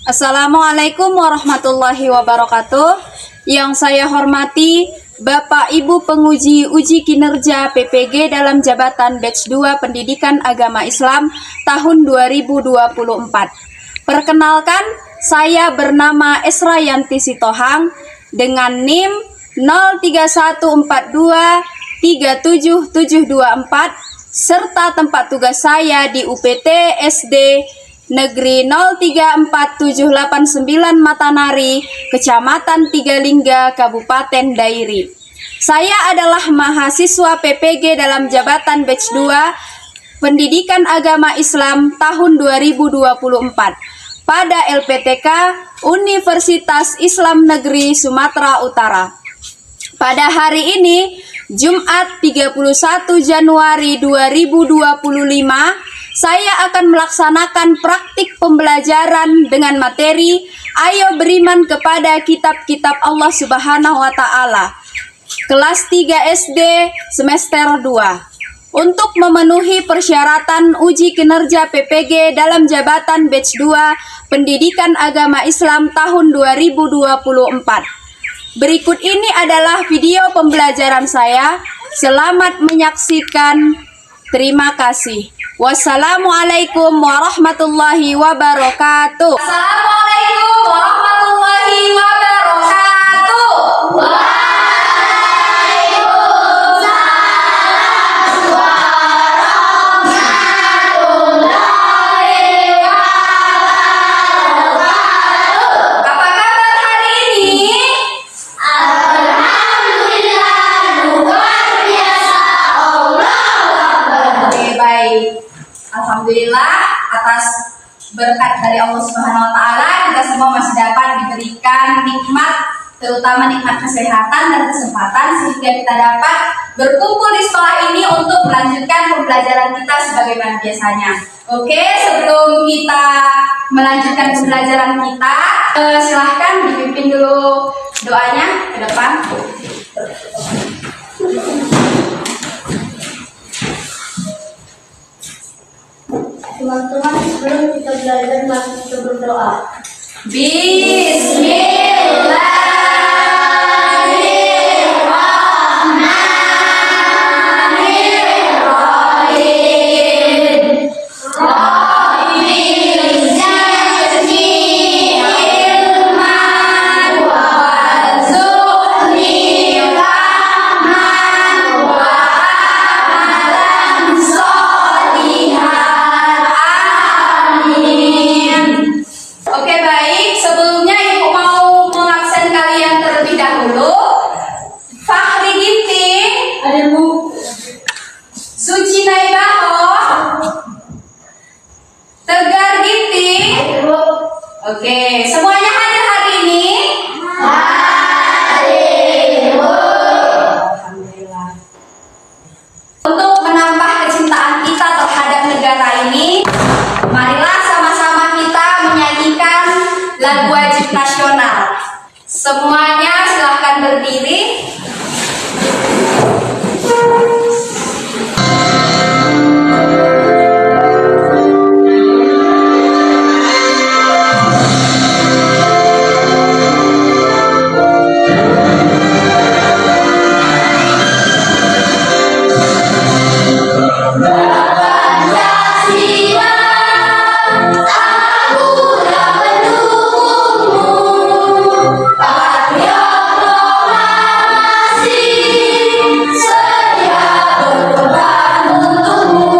Assalamualaikum warahmatullahi wabarakatuh. Yang saya hormati Bapak Ibu penguji uji kinerja PPG dalam jabatan Batch 2 Pendidikan Agama Islam tahun 2024. Perkenalkan, saya bernama Esra Yanti Sitohang dengan NIM 031423774 serta tempat tugas saya di UPT SD Negeri 034789 Matanari, Kecamatan Tigalingga, Kabupaten Dairi. Saya adalah mahasiswa PPG dalam jabatan Batch 2 Pendidikan Agama Islam tahun 2024 pada LPTK Universitas Islam Negeri Sumatera Utara. Pada hari ini, Jumat 31 Januari 2025, saya akan melaksanakan praktik pembelajaran dengan materi Ayo Beriman kepada Kitab-Kitab Allah Subhanahu wa Ta'ala, kelas 3 SD semester 2. Untuk memenuhi persyaratan uji kinerja PPG dalam jabatan Batch 2 Pendidikan Agama Islam tahun 2024. Berikut ini adalah video pembelajaran saya. Selamat menyaksikan. Terima kasih. Wassalamualaikum warahmatullahi wabarakatuh. Assalamualaikum warahmatullahi wabarakatuh. Waalaikumsalam warahmatullahi wabarakatuh. Apa kabar hari ini? Alhamdulillah, luar biasa. Oke, baik. Alhamdulillah atas berkat dari Allah Subhanahu wa Ta'ala kita semua masih dapat diberikan nikmat, terutama nikmat kesehatan dan kesempatan sehingga kita dapat berkumpul di sekolah ini untuk melanjutkan pembelajaran kita sebagaimana biasanya. Oke, sebelum kita melanjutkan pembelajaran kita, silahkan dipimpin dulu doanya ke depan. Teman-teman, sebelum kita belajar, mari kita berdoa. Bismillahirrahmanirrahim. Rabbi zidni ilman warzuqni fahman wa amalan sholihan. Amin. Oke, baik. Sebelumnya Ibu mau mengabsen kalian terlebih dahulu. Fakhri Ginting, Ada Bu. Suci Naibaho, Tegar Ginting. Oke, semuanya hadir hari ini? Hadir, Bu. Alhamdulillah. Untuk menambah kecintaan kita terhadap negara ini, marilah sama-sama kita menyanyikan lagu wajib nasional. Semuanya silahkan berdiri. Pancasila, aku tak mendukungmu. Patriot proklamasi, sedia berkorban untukmu.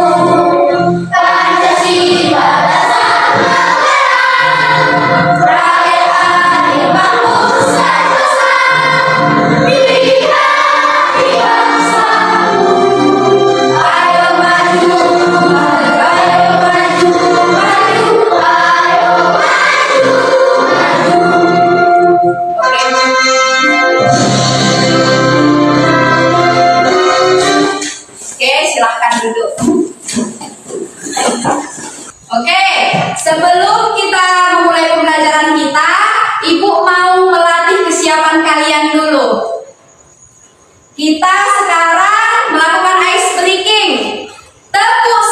Pancasila dasar negara, rakyat adil makmur sentosa. Pilihlah di bangsamu. Ayo maju, ayo maju, maju, ayo maju, Oke, silahkan duduk. Oke, sebelum kita memulai pembelajaran kita, Ibu mau melatih kesiapan kalian dulu. Kita sekarang melakukan ice breaking. Tepuk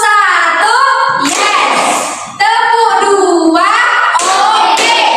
1, yes. Tepuk 2, oke.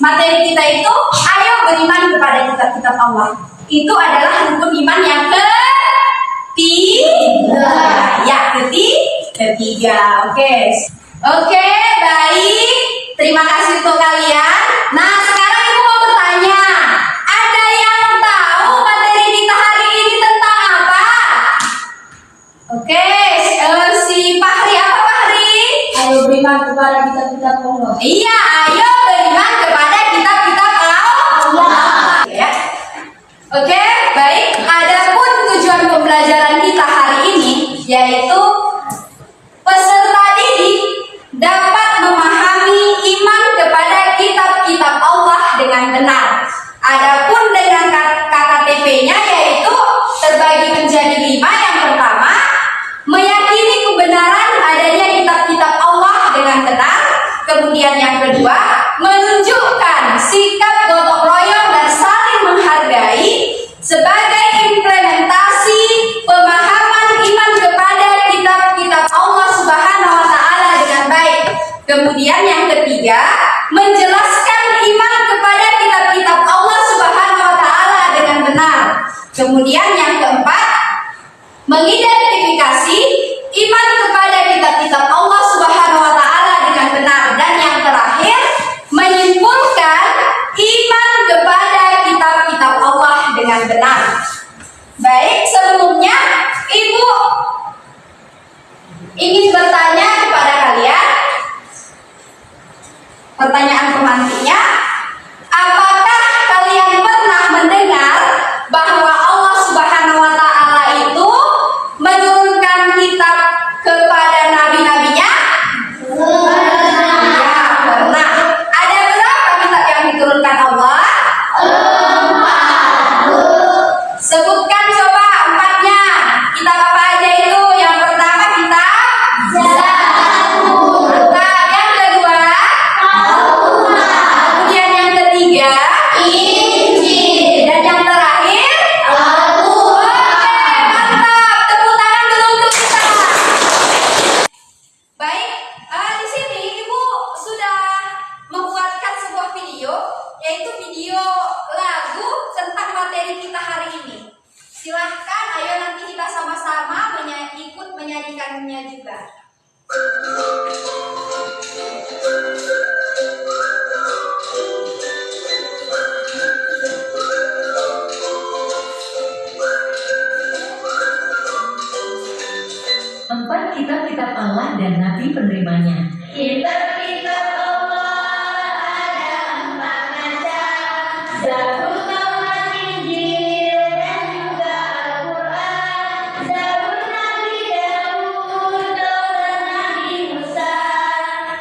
materi kita itu ayo beriman kepada kitab-kitab Allah. Itu adalah rukun iman yang ketiga. Ya, ketiga. Oke, baik. Terima kasih untuk kalian. Nah, sekarang Ibu mau bertanya. Ada yang tahu materi kita hari ini tentang apa? Oke, si Fahri, apa Fahri? Ayo beriman kepada kitab-kitab Allah. Iya, ayo beriman kepada kitab-kitab Allah. Ya. Oke, baik. Adapun tujuan pembelajaran kita hari ini yaitu peserta didik dapat memahami iman kepada kitab-kitab Allah dengan benar. Adapun dengan KKTP-nya yaitu terbagi menjadi 5. Yang pertama, meyakini kebenaran adanya kitab-kitab Allah dengan benar. Kemudian yang kedua, menunjukkan sikap gotong royong dan saling menghargai sebagai implementasi pemahaman iman kepada kitab-kitab Allah Subhanahu wa taala dengan baik. Kemudian yang ketiga, menjelaskan iman kepada kitab-kitab Allah Subhanahu wa taala dengan benar. Kemudian yang keempat, mengidentifikasi iman kepada kitab-kitab Allah Subhanahu wa taala dengan benar. Dan yang terakhir, menyimpulkan iman kepada kitab-kitab Allah dengan benar. Baik, sebelumnya Ibu ingin bertanya kepada kalian. Pertanyaan pemantiknya, apakah kalian pernah mendengar bahwa Allah Subhanahu wa taala itu menurunkan kitab kepada nabi-nabinya? Ya, pernah. Ada berapa kitab yang diturunkan Allah? 4. Sebutkan coba 4-nya. Kitab apa aja itu? Yang pertama kitab Zabur. Mantap. Yang kedua? Kemudian yang ketiga? Injil. Dan yang terakhir? Al-Quran. Oke, mantap. Tepuk tangan dulu untuk kita. Baik, di sini Ibu sudah membuatkan sebuah video, yaitu video lagu tentang materi kita hari ini. Silahkan, ayo nanti kita sama-sama ikut menyanyikannya juga. Empat kitab-kitab Allah dan nabi penerimanya. Kitab-kitab Allah ada 4 macam. Zabur, Taurat, Injil, dan juga Al-Quran. Zabur Nabi Daud, Taurat Nabi Musa,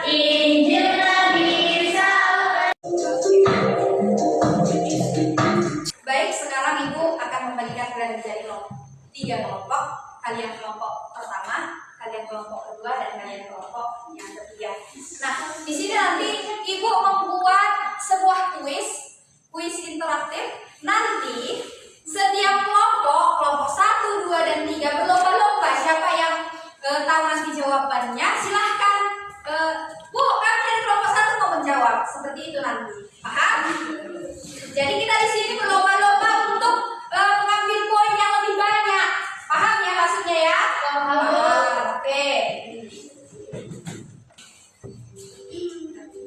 Injil Nabi Isa. Baik, sekarang Ibu akan membagikan kalian menjadi 3 kelompok. Kalian kelompok pertama, kalian kelompok kedua, dan kalian kelompok yang ketiga. Nah, di sini nanti Ibu membuat sebuah kuis interaktif. Nanti setiap kelompok 1, 2, dan 3 berlomba-lomba. Siapa yang tahu nanti jawabannya, silahkan. Bu, kami dari kelompok 1 mau menjawab. Seperti itu nanti. Paham? Jadi kita di sini berlomba-lomba untuk mengambil poin yang lebih banyak. Paham ya maksudnya ya? Oke.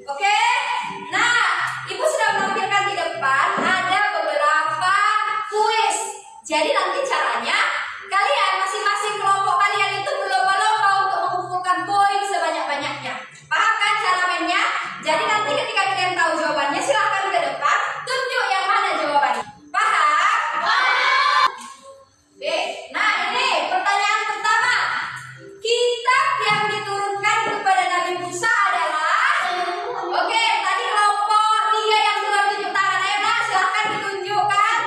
Oke. Nah, Ibu sudah menampilkan di depan ada beberapa kuis. Jadi nanti caranya kalian masing-masing kelompok kalian itu berlomba-lomba untuk mengumpulkan poin sebanyak-banyaknya. Paham kan cara mainnya? Jadi nanti ketika kalian tahu jawabannya, silahkan ke depan tunjuk yang mana jawabannya. Paham? Oke. Nah, ini pertanyaan pertama. Kitab yang diturunkan kepada Nabi Musa adalah? Oke, tadi kelompok 3 yang sudah tunjuk tangan. Ayo nak, silahkan ditunjukkan.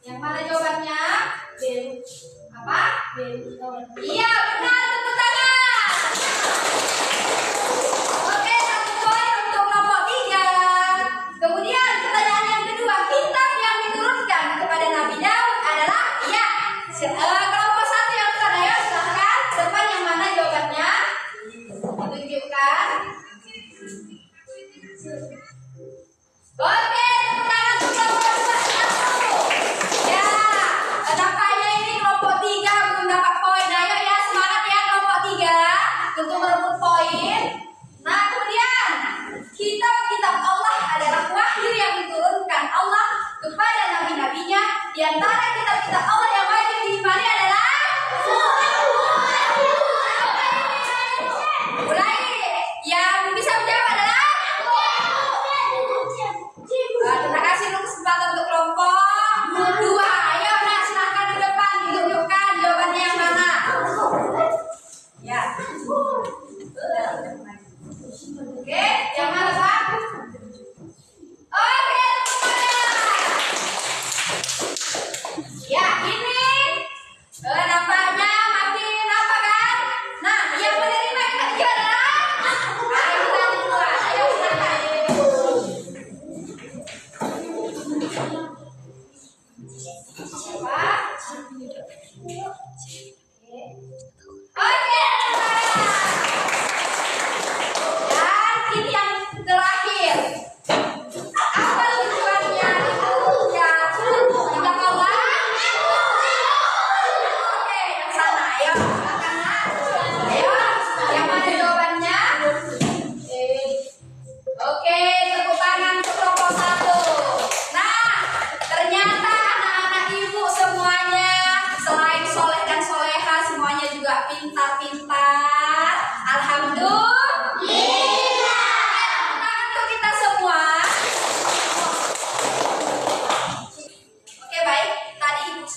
Yang mana jawabannya? Apa? Iya, benar. Tepuk tangan. Oke, 1 poin untuk kelompok 3. Kemudian pertanyaan yang kedua, kitab yang diturunkan kepada Nabi Daud adalah? Iya. Kelompok 1 yang depan, ayo silahkan. Depan yang mana jawabannya? Ditunjukkan.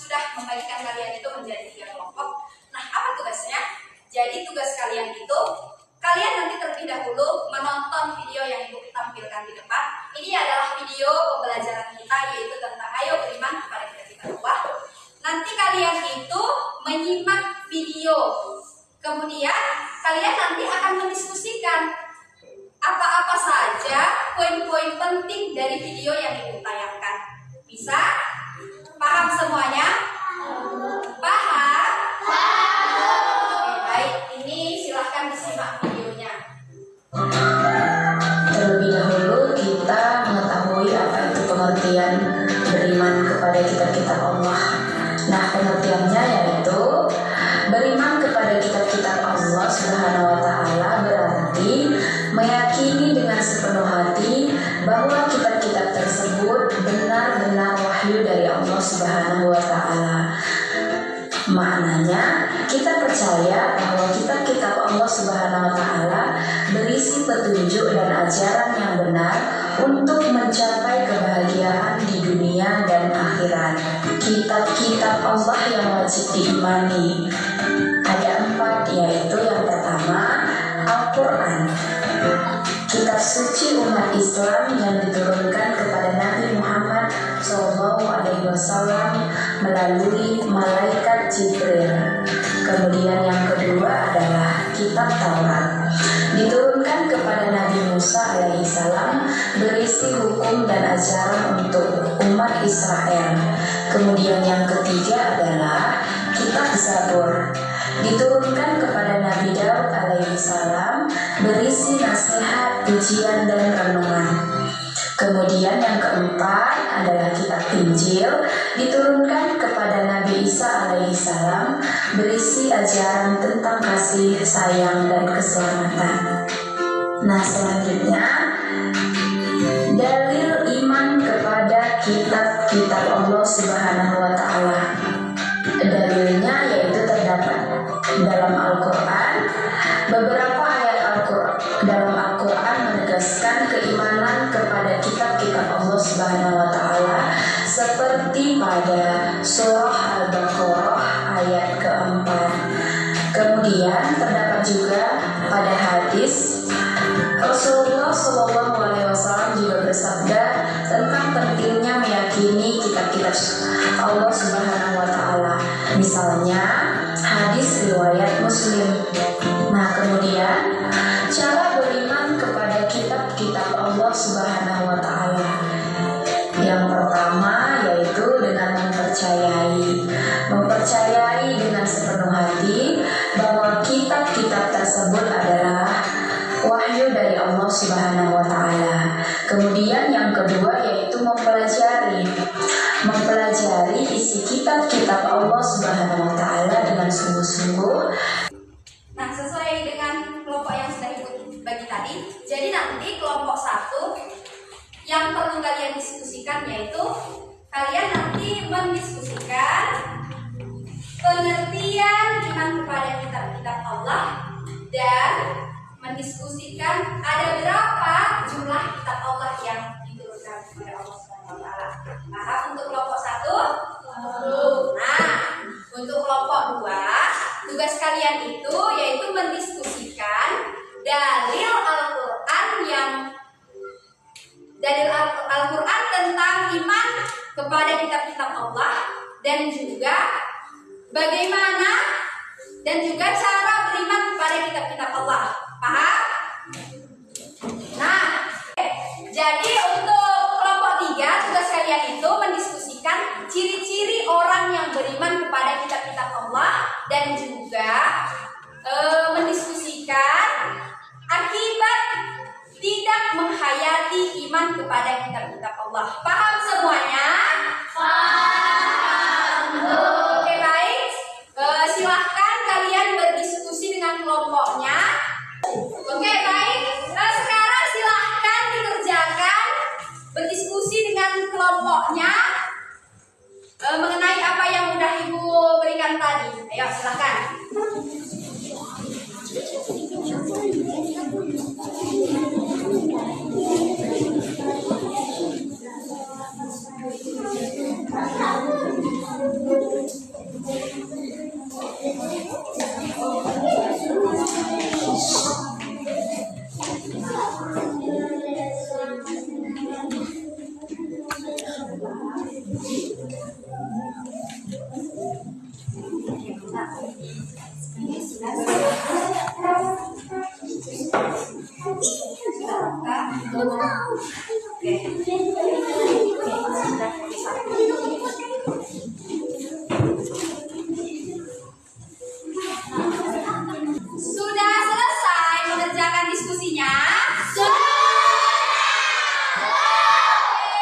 sudah membagikan kalian itu menjadi 3 kelompok. Nah, apa tugasnya? Jadi tugas kalian itu, kalian nanti terlebih dahulu menonton video yang Ibu tampilkan di depan. Ini adalah video pembelajaran kita, yaitu tentang ayo beriman kepada kita Allah. Nanti kalian itu menyimak video. Kemudian kalian nanti akan mendiskusikan apa-apa saja poin-poin penting dari video yang Ibu tayangkan. Bisa? Paham semuanya? Paham? Oke, baik. Ini silahkan disimak videonya. Terlebih dahulu kita mengetahui apa itu pengertian beriman kepada kitab-kitab Allah. Nah, pengertiannya yaitu beriman kepada kitab-kitab Allah Subhanahu wa taala berarti meyakini dengan sepenuh hati bahwa kitab-kitab tersebut benar-benar wahyu dari Allah Subhanahu wa taala. Maknanya, kita percaya bahwa kitab-kitab Allah Subhanahu wa taala berisi petunjuk dan ajaran yang benar untuk mencapai kebahagiaan di dunia dan akhirat. Kitab-kitab Allah yang wajib diimani ada 4, yaitu yang pertama Al-Quran, kitab suci umat Islam yang diturunkan kepada Nabi Muhammad SAW melalui malaikat Jibril. Kemudian yang kedua adalah kitab Taurat, diturunkan kepada Nabi Musa alaihissalam, berisi hukum dan ajaran untuk umat Israel. Kemudian yang ketiga adalah kitab Zabur, diturunkan kepada Nabi Daud alaihissalam, berisi nasihat, pujian dan renungan. Kemudian yang keempat adalah kitab Injil, diturunkan kepada Nabi Isa alaihissalam, berisi ajaran tentang kasih sayang dan keselamatan. Nah, selanjutnya dalil iman kepada kitab-kitab Allah Subhanahu wa taala. Dalilnya yaitu terdapat dalam Al-Quran. Beberapa ayat dalam Al-Quran menegaskan keimanan kepada kitab-kitab Allah Subhanahu wa taala, seperti pada surah Al-Baqarah ayat keempat. Kemudian terdapat juga pada hadis Rasulullah SAW juga bersabda tentang pentingnya meyakini kitab-kitab Allah Subhanahu wa taala. Misalnya hadis riwayat Muslim. Nah, kemudian cara beriman kepada kitab-kitab Allah Subhanahu wa taala. Yang pertama yaitu dengan mempercayai dengan sepenuh hati bahwa kitab-kitab tersebut adalah wahyu dari Allah Subhanahu wa taala. Kemudian yang kedua yaitu mempelajari isi kitab-kitab Allah Subhanahu wa taala dengan sungguh-sungguh. Nah, sesuai dengan kelompok yang sudah ikut bagi tadi, jadi nanti kelompok 1 yang perlu kalian diskusikan yaitu kalian nanti mendiskusikan pengertian iman kepada kitab-kitab Allah dan mendiskusikan ada berapa jumlah kitab Allah yang diturunkan kepada Allah Subhanahu wa taala. Paham untuk kelompok 1? Nah, untuk kelompok 2, tugas kalian itu yaitu mendiskusikan dalil Al-Quran tentang iman kepada kitab-kitab Allah dan juga bagaimana dan juga cara beriman kepada kitab-kitab Allah. Paham? Nah, jadi untuk kelompok 3 tugas kalian itu mendiskusikan ciri-ciri orang yang beriman kepada kitab-kitab Allah dan juga mendiskusikan akibat tidak menghayati iman kepada kitab-kitab Allah. Paham semuanya? Paham. Oke, baik. Silahkan kalian berdiskusi dengan kelompoknya. Oke, baik. Sekarang silahkan dikerjakan berdiskusi dengan kelompoknya mengenai apa yang udah Ibu Nah, ini sudah sudah selesai mengerjakan diskusinya. Oke,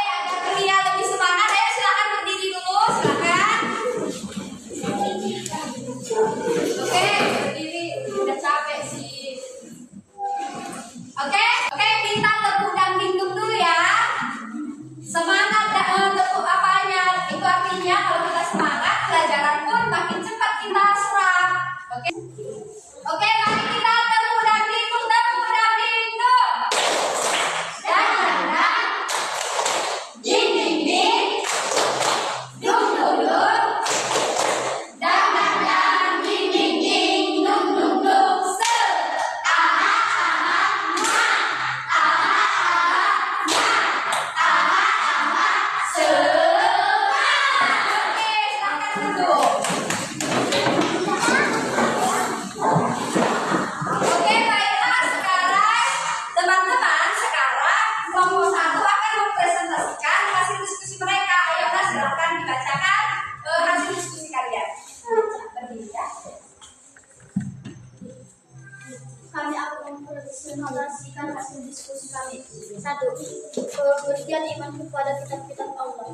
agar terlihat lebih semangat, ayo silakan berdiri dulu, silakan. Oke, berdiri, udah capek sih. Oke, kita tepuk dan dingdung dulu ya. Semangat tepuk apanya? Itu artinya kalau kita semangat, pelajaran pun makin cepat kita serap. Oke, mari kita tepuk dan dingdung, tepuk dan dingdung. Dan ding ding ding, dung dung dung. Dan ding ding ding, dung dung dung. Se, aha aha ma, aha aha ma, aha aha se. Oke, silakan duduk. Oke, baiklah sekarang teman-teman, kelompok 1 akan mempresentasikan hasil diskusi mereka. Ayolah silakan dibacakan hasil diskusi kalian. Berdiri ya. Kami akan mempresentasikan hasil diskusi kami. 1. Pengertian iman kepada kitab-kitab Allah.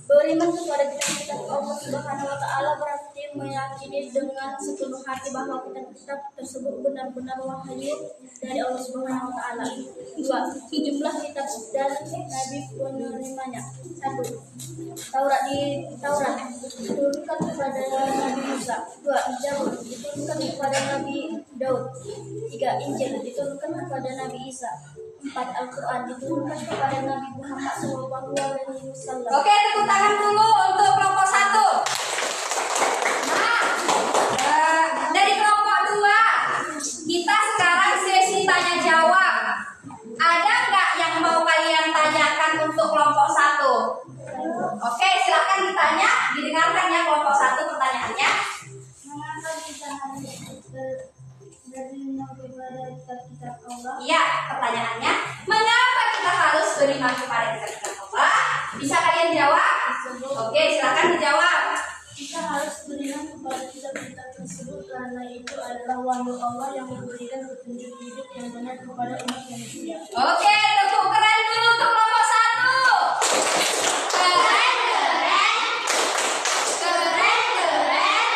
Beriman kepada kitab-kitab Allah Subhanahu wa Ta'ala berarti meyakini dengan sepenuh hati bahwa kitab-kitab tersebut benar-benar wahyu dari Allah Subhanahu wa Ta'ala. 2. Jumlah kitab dan nabi penerimanya. 1. Taurat diturunkan kepada Nabi Musa. 2. Zabur diturunkan kepada Nabi Daud. 3. Injil diturunkan kepada Nabi Isa. 4. Al-Quran diturunkan kepada Nabi Muhammad SAW. Oke, tepuk tangan dulu untuk kelompok 1. Nah, dari kelompok 2, kita sekarang sesi tanya jawab. Ada nggak yang mau kalian tanyakan untuk kelompok 1? Oke, silakan ditanya, didengarkan ya kelompok 1 pertanyaannya. Mengapa kita harus beriman kepada kitab-kitab Allah? Iya, pertanyaannya, mengapa kita harus beriman kepada kitab-kitab Allah? Bisa kalian jawab? Oke, silakan dijawab. Kita harus beriman kepada kitab-kitab tersebut karena itu adalah wahyu Allah yang memberikan petunjuk hidup yang benar kepada umat manusia. Oke, tepuk keren dulu untuk kelompok 1. Keren, keren. Keren, keren.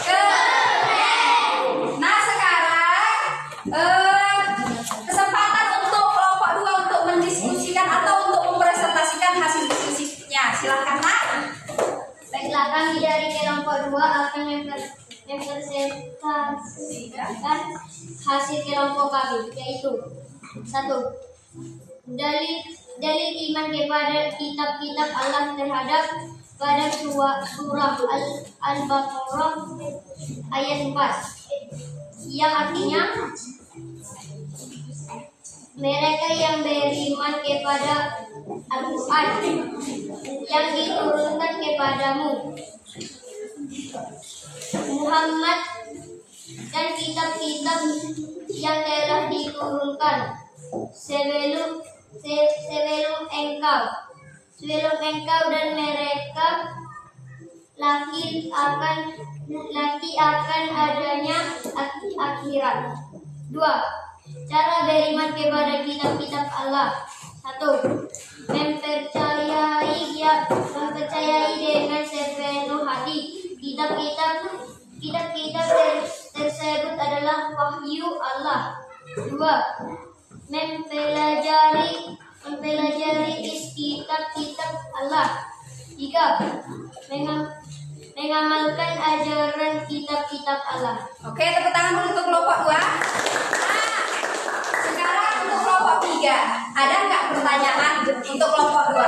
Keren. Nah, sekarang kesempatan untuk kelompok 2 untuk mendiskusikan atau untuk mempresentasikan hasil diskusinya. Silakan, Nak. Baiklah, kami dari kelompok 2 akan mempresentasikan hasil kelompok kami, yaitu 1. Dalil iman kepada kitab-kitab Allah terhadap pada surah Al-Baqarah ayat 4 yang artinya mereka yang beriman kepada Al-Quran yang diturunkan kepadamu Muhammad dan kitab-kitab yang telah diturunkan sebelum engkau dan mereka laki akan adanya akhirat. 2. Cara beriman kepada kitab-kitab Allah. 1. Mempercayai dengan sepenuh hati kitab-kitab tersebut adalah wahyu Allah. 2. Mempelajari isi kitab-kitab Allah. 3. Mengamalkan ajaran kitab-kitab Allah. Oke, tepuk tangan dulu untuk kelompok 2. Nah, sekarang untuk kelompok 3. Ada nggak pertanyaan untuk kelompok 2?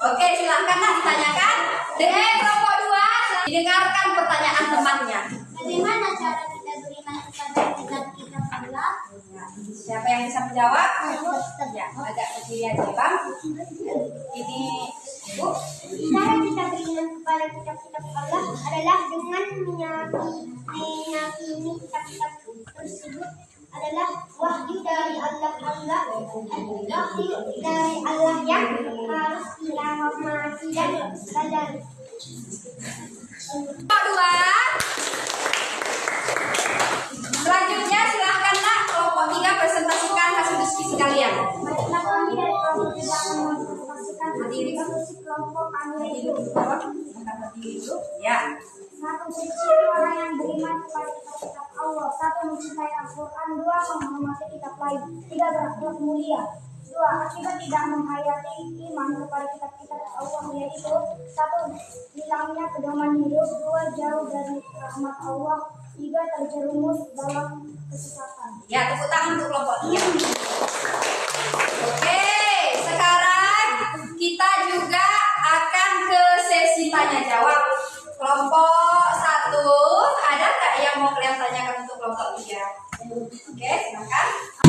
Oke, silakan Nak ditanyakan. Kelompok 2, didengarkan pertanyaan temannya. Bagaimana cara kita beriman kepada kitab-kitab Allah? Siapa yang bisa menjawab? Ya, agak berdiri aja, Bang. Ini Bu. Cara kita beriman kepada kitab-kitab Allah adalah dengan dengan meyakini kitab-kitab tersebut adalah wahyu dari Allah yang harus dirahmati dan sadari. Dua. Selanjutnya silahkan nak kelompok 3 presentasikan hasil diskusi kalian. Baiklah, kami dari kelompok 3 akan mempresentasikan diskusi kelompok kami yaitu Ya. 1. Ciri orang yang beriman kepada kitab-kitab Allah. 1. Mencintai Al-Quran. 2. Menghormati kitab lain. 3. Berakhlak mulia. 2. Akibat tidak menghayati iman kepada kitab-kitab Allah yaitu 1. Hilangnya pedoman hidup. 2. Jauh dari rahmat Allah. 3. Terjerumus dalam kesesatan. Ya, tepuk tangan untuk kelompok 3. Oke, sekarang kita juga akan ke sesi tanya jawab. Kelompok 1, ada nggak yang mau kalian tanyakan untuk kelompok 3? Oke, silakan.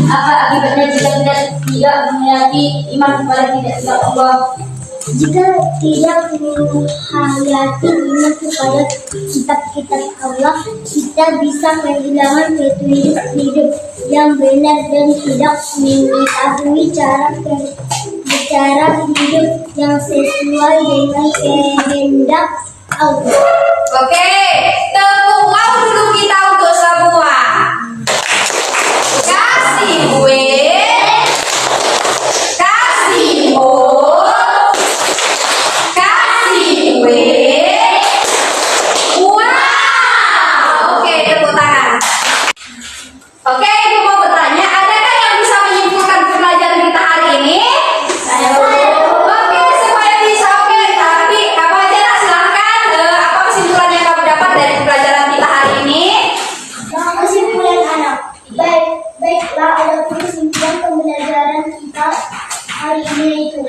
Apa akibatnya jika kita tidak menghayati iman kepada kitab Allah? Jika tidak menghayati iman kepada kitab-kitab Allah, kita bisa kehilangan petunjuk hidup yang benar dan tidak mengetahui cara hidup yang sesuai dengan kehendak Allah. Oke, tepuk tangan dulu kita untuk semua. Kasih gue, kasih O, kasih gue. Wow, oke, tepuk tangan. Oke, ibu mau bertanya, adakah yang bisa menyimpulkan pembelajaran kita hari ini? Oke, supaya bisa oke, tapi kamu aja nak silahkan. Apa kesimpulan yang kamu dapat dari pembelajaran kita hari ini? Kesimpulan anak, baiklah ada kesimpulan pembelajaran kita hari ini yaitu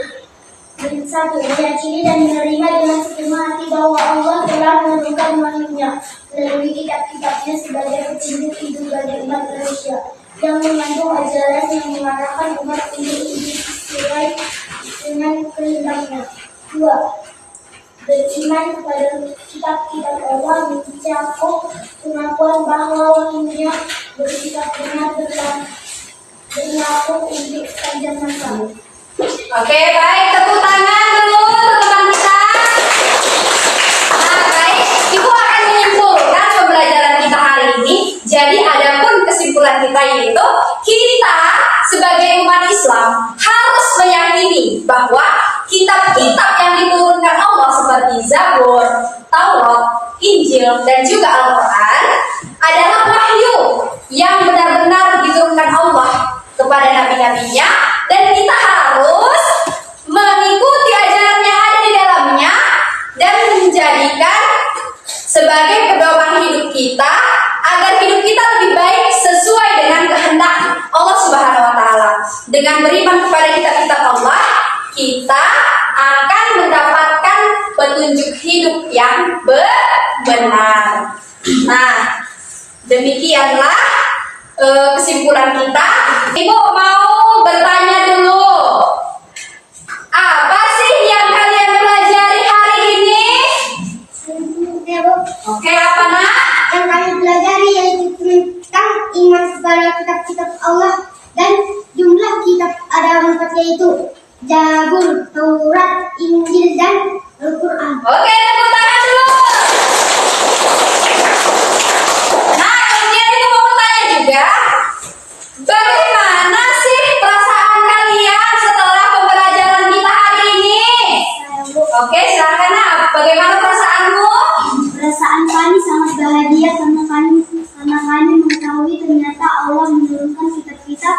1. Meyakini dan menerima dengan sepenuh hati bahwa Allah telah menurunkan wahyu-Nya melalui kitab-kitabnya sebagai petunjuk hidup bagi umat manusia yang mengandung ajaran yang mengarahkan umat untuk hidup sesuai dengan kehendaknya. 2. Beriman kepada kitab-kitab Allah mencakup pengakuan bahwa wahyu-Nya bersifat benar berlaku untuk sepanjang masa. Oke, baik, tepuk tangan dulu untuk teman kita. Nah, baik, Ibu akan menyimpulkan pembelajaran kita hari ini. Jadi, adapun kesimpulan kita yaitu kita sebagai umat Islam harus meyakini bahwa kitab-kitab yang diturunkan Allah seperti Zabur, Taurat, Injil, dan juga Al-Quran adalah wahyu yang benar-benar diturunkan Allah kepada nabi-nabinya, dan kita harus mengikuti ajaran yang ada di dalamnya dan menjadikan sebagai pedoman hidup kita agar hidup kita lebih baik sesuai dengan kehendak Allah Subhanahu wa taala. Dengan beriman kepada kitab-kitab Allah, kita akan mendapatkan petunjuk hidup yang benar. Nah, demikianlah kesimpulan kita. Ibu mau bertanya dulu, apa sih yang kalian pelajari hari ini? Oke, apa nak? Yang kami pelajari yaitu tentang iman kepada kitab-kitab Allah dan jumlah kitab ada 4 yaitu Zabur, Taurat, Injil, dan Al-Quran. Oke, tepuk tangan dulu. Nah, kemudian ibu mau bertanya juga, bagaimana sih perasaan kalian setelah pembelajaran kita hari ini? Oke, silakan nak. Bagaimana perasaanmu? Perasaan kami sangat bahagia karena kami mengetahui ternyata Allah menurunkan kitab-kitab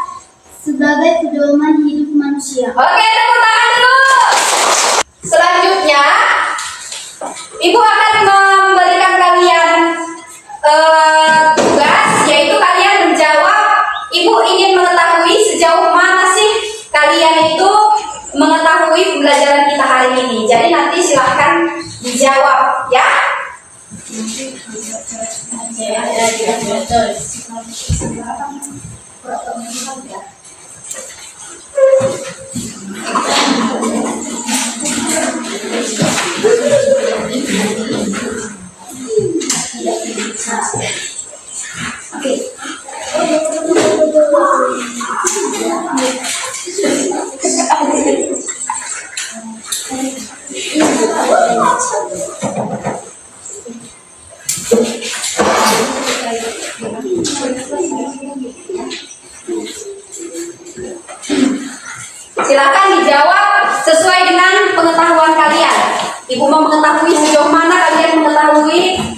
sebagai pedoman hidup manusia. Oke, tepuk tangan dulu. Selanjutnya, Ibu akan memberikan kalian tugas, yaitu kalian menjawab. Ibu ingin mengetahui sejauh mana sih kalian itu mengetahui pembelajaran kita hari ini. Jadi nanti silahkan dijawab ya. Oke. Silakan dijawab sesuai dengan pengetahuan kalian. Ibu mau mengetahui sejauh mana kalian mengetahui